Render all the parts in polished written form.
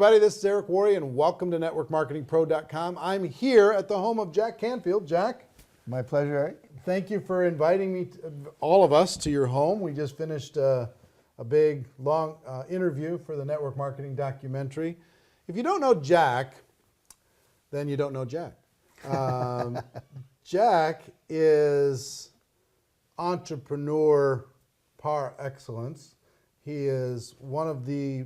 everybody, this is Eric Worre, and welcome to NetworkMarketingPro.com. I'm here at the home of Jack Canfield. Jack. My pleasure, Eric. Thank you for inviting me, all of us, to your home. We just finished a big, long interview for the network marketing documentary. If you don't know Jack, then you don't know Jack. Jack is entrepreneur par excellence. He is one of the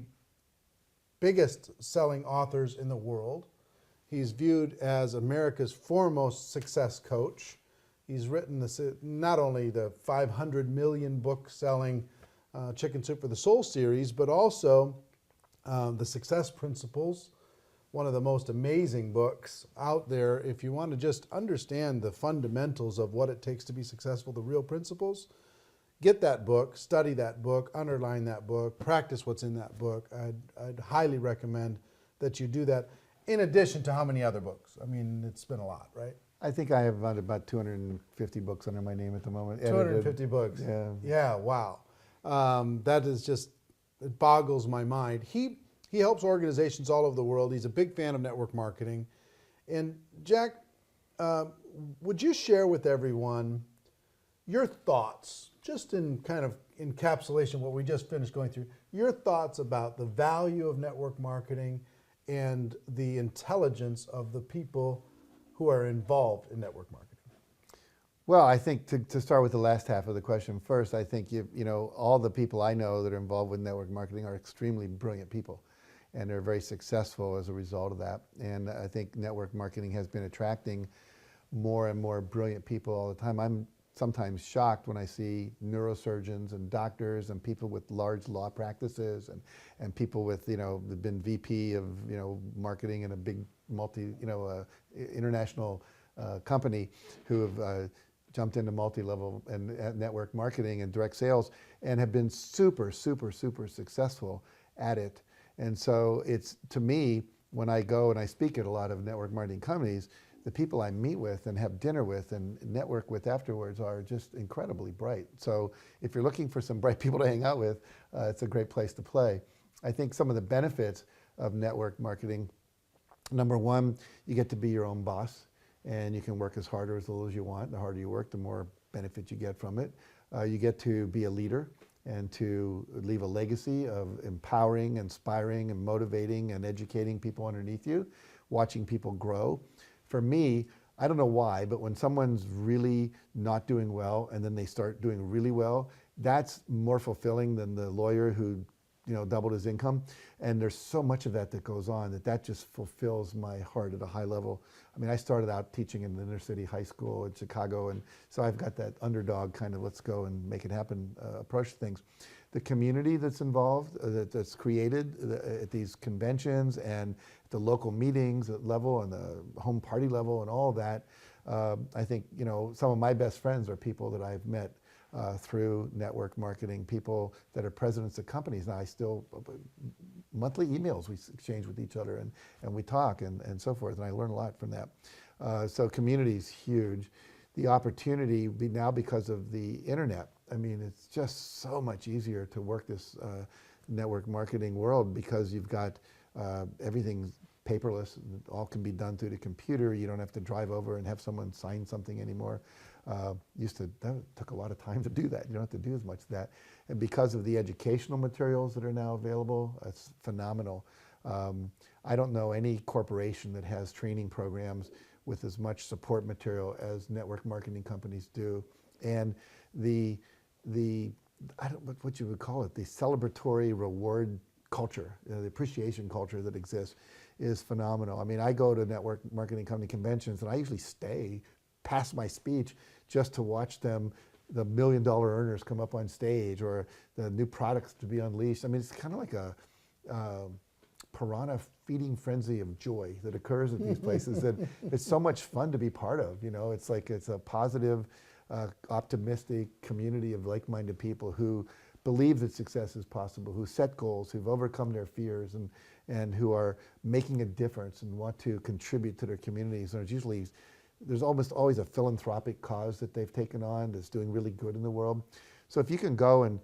biggest selling authors in the world. He's viewed as America's foremost success coach. He's written not only the 500 million book selling Chicken Soup for the Soul series, but also the Success Principles, one of the most amazing books out there. If you want to just understand the fundamentals of what it takes to be successful, the real principles, get that book, study that book, underline that book, practice what's in that book. I'd highly recommend that you do that, in addition to how many other books. I mean, it's been a lot, right? I think I have about 250 books under my name at the moment. 250 books. Yeah, wow. That is just, it boggles my mind. He helps organizations all over the world. He's a big fan of network marketing. And Jack, would you share with everyone your thoughts, just in kind of encapsulation what we just finished going through, your thoughts about the value of network marketing and the intelligence of the people who are involved in network marketing? Well, I think to start with the last half of the question first, I think you know all the people I know that are involved with network marketing are extremely brilliant people, and they're very successful as a result of that. And I think network marketing has been attracting more and more brilliant people all the time. I'm sometimes shocked when I see neurosurgeons and doctors and people with large law practices and people with, they've been VP of, marketing in a big international company who have jumped into multi-level and network marketing and direct sales and have been super, super, super successful at it. And so it's, to me, when I go and I speak at a lot of network marketing companies, the people I meet with and have dinner with and network with afterwards are just incredibly bright. So if you're looking for some bright people to hang out with, it's a great place to play. I think some of the benefits of network marketing, number one, you get to be your own boss, and you can work as hard or as little as you want. The harder you work, the more benefit you get from it. You get to be a leader and to leave a legacy of empowering, inspiring, and motivating and educating people underneath you, watching people grow. For me, I don't know why, but when someone's really not doing well and then they start doing really well, that's more fulfilling than the lawyer who doubled his income. And there's so much of that goes on that just fulfills my heart at a high level. I mean, I started out teaching in the inner city high school in Chicago, and so I've got that underdog kind of let's go and make it happen approach to things. The community that's involved, that's created at these conventions and at the local meetings level and the home party level and all of that, I think some of my best friends are people that I've met through network marketing, people that are presidents of companies. Now I still, monthly emails we exchange with each other and we talk and so forth, and I learn a lot from that. So community is huge. The opportunity now because of the internet, I mean, it's just so much easier to work this network marketing world because you've got everything paperless. It all can be done through the computer. You don't have to drive over and have someone sign something anymore. That took a lot of time to do that. You don't have to do as much of that. And because of the educational materials that are now available, it's phenomenal. I don't know any corporation that has training programs with as much support material as network marketing companies do. And I don't know what you would call it, the celebratory reward culture, the appreciation culture that exists is phenomenal. I mean, I go to network marketing company conventions and I usually stay past my speech just to watch them, the $1 million earners come up on stage or the new products to be unleashed. I mean, it's kind of like a piranha feeding frenzy of joy that occurs at these places that it's so much fun to be part of. It's like it's a positive, optimistic community of like-minded people who believe that success is possible, who set goals, who've overcome their fears, and who are making a difference and want to contribute to their communities. And there's almost always a philanthropic cause that they've taken on that's doing really good in the world. So if you can go and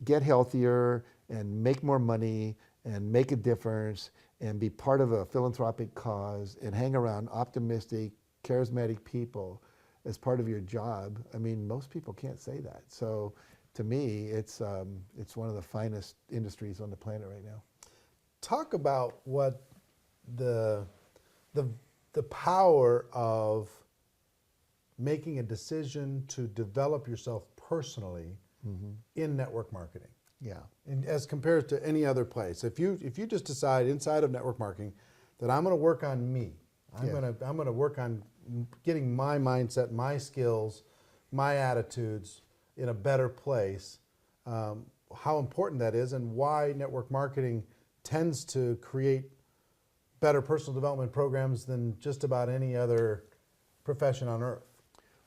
get healthier and make more money and make a difference and be part of a philanthropic cause and hang around optimistic, charismatic people as part of your job, I mean, most people can't say that. So to me, it's one of the finest industries on the planet right now. Talk about what the power of making a decision to develop yourself personally in network marketing. Yeah. And as compared to any other place. If you just decide inside of network marketing that I'm going to work on me, I'm going to work on getting my mindset, my skills, my attitudes in a better place, how important that is and why network marketing tends to create better personal development programs than just about any other profession on earth.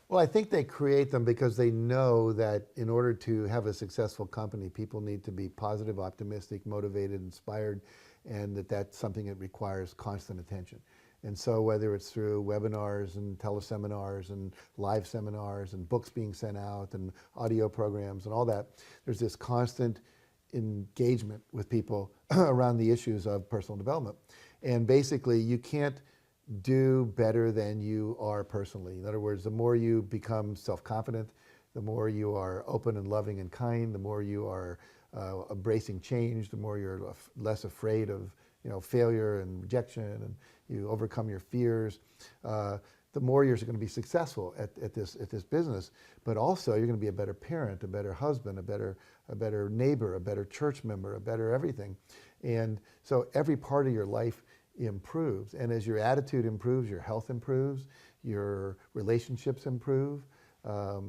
Well, I think they create them because they know that in order to have a successful company, people need to be positive, optimistic, motivated, inspired, and that's something that requires constant attention. And so whether it's through webinars and teleseminars and live seminars and books being sent out and audio programs and all that, there's this constant engagement with people around the issues of personal development. And basically, you can't do better than you are personally. In other words, the more you become self-confident, the more you are open and loving and kind, the more you are embracing change, the more you're less afraid of failure and rejection, and you overcome your fears, the more you're going to be successful at this business. But also, you're going to be a better parent, a better husband, a better neighbor, a better church member, a better everything. And so every part of your life improves. And as your attitude improves, your health improves, your relationships improve. I've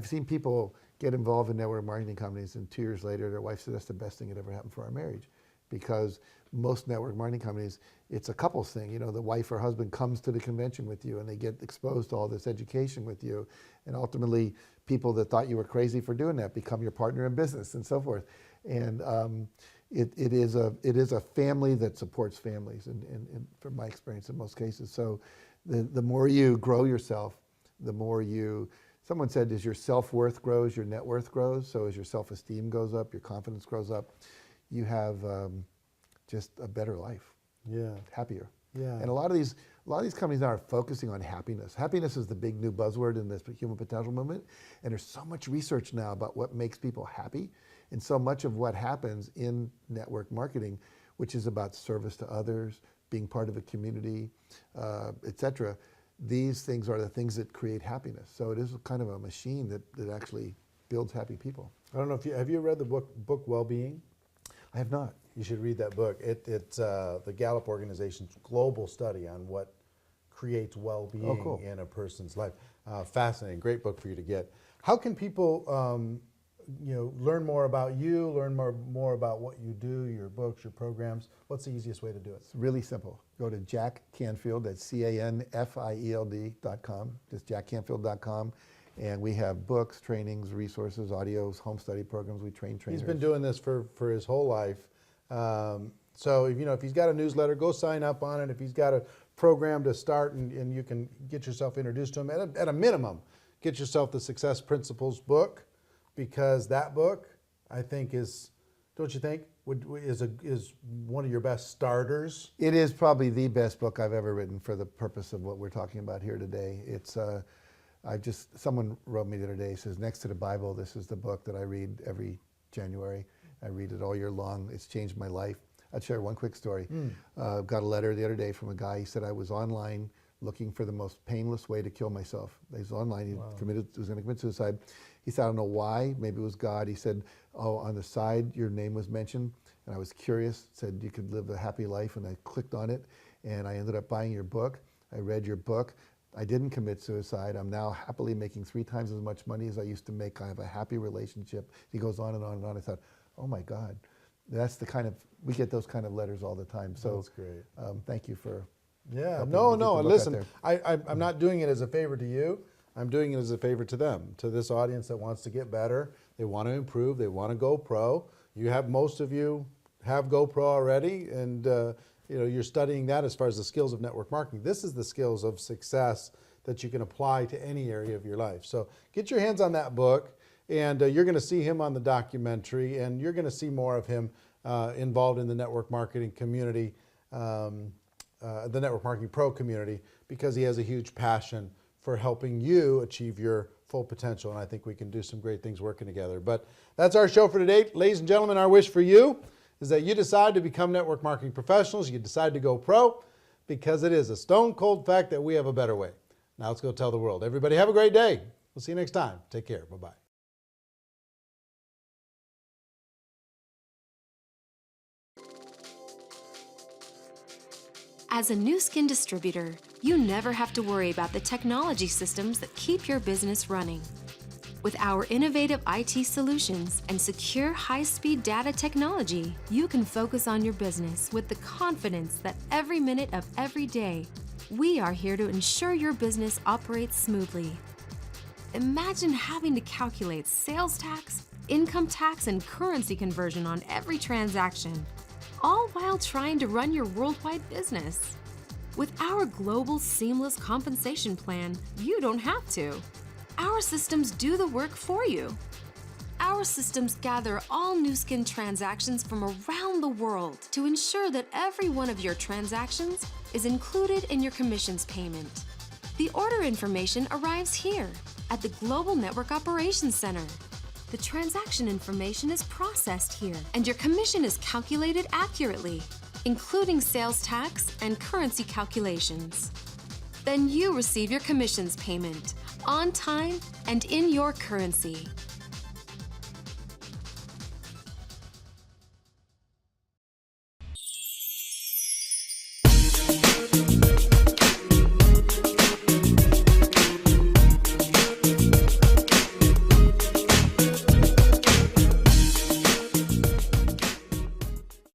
seen people get involved in network marketing companies, and 2 years later, their wife said, that's the best thing that ever happened for our marriage. Because most network marketing companies, it's a couples thing. The wife or husband comes to the convention with you and they get exposed to all this education with you. And ultimately, people that thought you were crazy for doing that become your partner in business and so forth. And it is a family that supports families, and from my experience in most cases. So the more you grow yourself, the more someone said, as your self-worth grows, your net worth grows. So as your self-esteem goes up, your confidence grows up, you have just a better life. Yeah. Happier. Yeah. And a lot of these companies now are focusing on happiness. Happiness is the big new buzzword in this human potential movement. And there's so much research now about what makes people happy. And so much of what happens in network marketing, which is about service to others, being part of a community, etc. These things are the things that create happiness. So it is kind of a machine that actually builds happy people. I don't know if have you read the book Well-Being? I have not. You should read that book. It's the Gallup organization's global study on what creates well-being in a person's life. Fascinating, great book for you to get. How can people learn more about you, learn more about what you do, your books, your programs? What's the easiest way to do it? It's really simple. Go to Jack Canfield, that's CANFIELD.com, just jackcanfield.com. And we have books, trainings, resources, audios, home study programs. We train trainers. He's been doing this for his whole life. So if he's got a newsletter, go sign up on it. If he's got a program to start and you can get yourself introduced to him, at a minimum, get yourself the Success Principles book, because that book, I think, don't you think, is one of your best starters? It is probably the best book I've ever written for the purpose of what we're talking about here today. It's someone wrote me the other day, says, next to the Bible, this is the book that I read every January. I read it all year long. It's changed my life. I'll share one quick story. Got a letter the other day from a guy. He said, I was online looking for the most painless way to kill myself. He was online. He was going to commit suicide. He said, I don't know why. Maybe it was God. He said, on the side, your name was mentioned. And I was curious. Said you could live a happy life. And I clicked on it. And I ended up buying your book. I read your book. I didn't commit suicide. I'm now happily making 3 times as much money as I used to make. I have a happy relationship. He goes on and on and on. I thought, oh my God, that's we get those kind of letters all the time. So that's great. Thank you for No, listen, I'm not doing it as a favor to you. I'm doing it as a favor to them, to this audience that wants to get better. They want to improve. They want to go pro. Most of you have GoPro already, and you're studying that as far as the skills of network marketing. This is the skills of success that you can apply to any area of your life. So get your hands on that book, and you're going to see him on the documentary, and you're going to see more of him involved in the network marketing community, the Network Marketing Pro community, because he has a huge passion for helping you achieve your full potential. And I think we can do some great things working together. But that's our show for today. Ladies and gentlemen, our wish for you is that you decide to become network marketing professionals. You decide to go pro, because it is a stone cold fact that we have a better way. Now let's go tell the world. Everybody have a great day. We'll see you next time. Take care. Bye-bye. As a new skin distributor, you never have to worry about the technology systems that keep your business running. With our innovative IT solutions and secure high-speed data technology, you can focus on your business with the confidence that every minute of every day, we are here to ensure your business operates smoothly. Imagine having to calculate sales tax, income tax, and currency conversion on every transaction, all while trying to run your worldwide business. With our global seamless compensation plan, you don't have to. Our systems do the work for you. Our systems gather all Nu Skin transactions from around the world to ensure that every one of your transactions is included in your commissions payment. The order information arrives here at the Global Network Operations Center. The transaction information is processed here, and your commission is calculated accurately, including sales tax and currency calculations. Then you receive your commissions payment on time and in your currency.